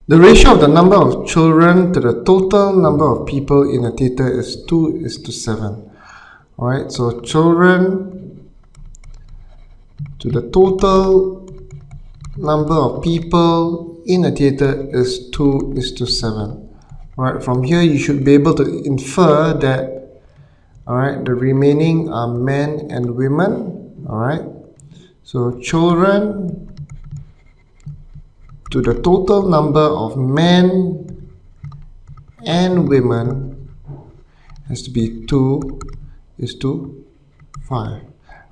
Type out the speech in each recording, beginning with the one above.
The ratio of the number of children to the total number of people in a theatre is 2:7. Alright, so children to the total number of people in a theatre is 2:7. Alright, from here you should be able to infer that, alright, the remaining are men and women. Alright, so children to the total number of men and women has to be 2:5.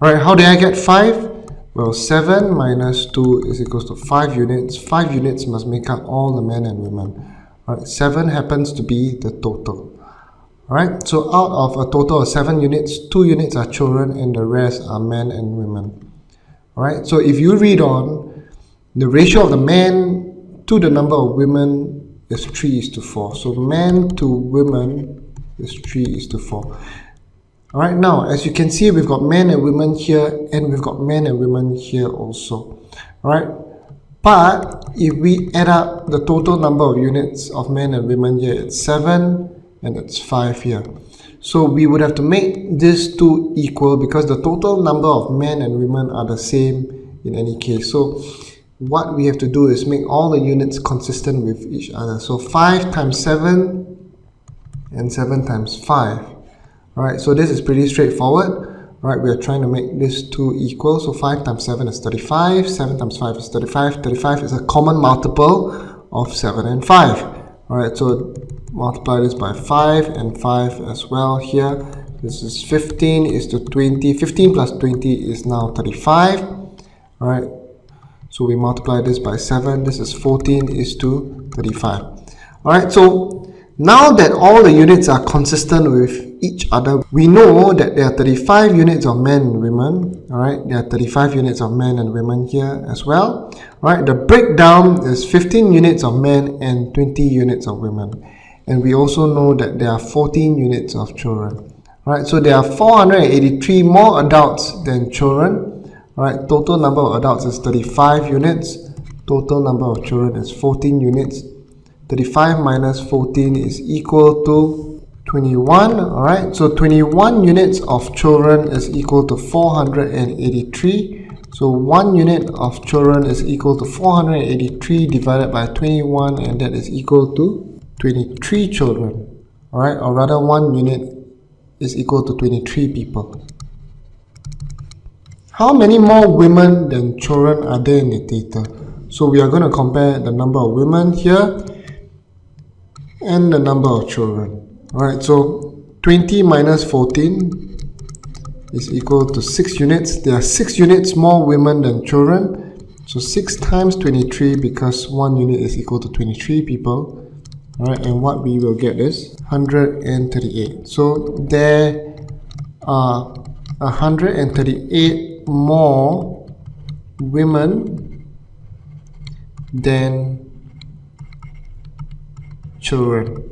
Alright, how did I get 5? Well, 7 minus 2 is equals to 5 units. 5 units must make up all the men and women. Alright, 7 happens to be the total. Alright, so out of a total of 7 units, 2 units are children and the rest are men and women. Alright, so if you read on, the ratio of the men to the number of women is 3:4. So men to women is 3:4. Alright, now as you can see, we've got men and women here and we've got men and women here also. Alright, but if we add up the total number of units of men and women here, it's 7 and it's 5 here. So we would have to make these two equal because the total number of men and women are the same in any case. So what we have to do is make all the units consistent with each other. So 5 times 7 and 7 times 5. Alright, so this is pretty straightforward. Alright, we are trying to make these two equal. So 5 times 7 is 35, 7 times 5 is 35. 35 is a common multiple of 7 and 5. Alright, so multiply this by 5 and 5 as well here. This is 15 is to 20. 15 plus 20 is now 35. Alright, so we multiply this by 7. This is 14 is to 35. Alright, so now that all the units are consistent with each other, we know that there are 35 units of men and women. Alright, there are 35 units of men and women here as well. Alright, the breakdown is 15 units of men and 20 units of women. And we also know that there are 14 units of children. Alright, so there are 483 more adults than children. Alright, total number of adults is 35 units. Total number of children is 14 units. 35 minus 14 is equal to 21. Alright, so 21 units of children is equal to 483. So 1 unit of children is equal to 483 divided by 21, and that is equal to 23 children. Alright, or rather 1 unit is equal to 23 people. How many more women than children are there in the theatre? So we are going to compare the number of women here and the number of children. Alright, so 20 minus 14 is equal to 6 units. There are 6 units more women than children. So 6 times 23, because 1 unit is equal to 23 people. Alright, and what we will get is 138. So there are 138 more women than children.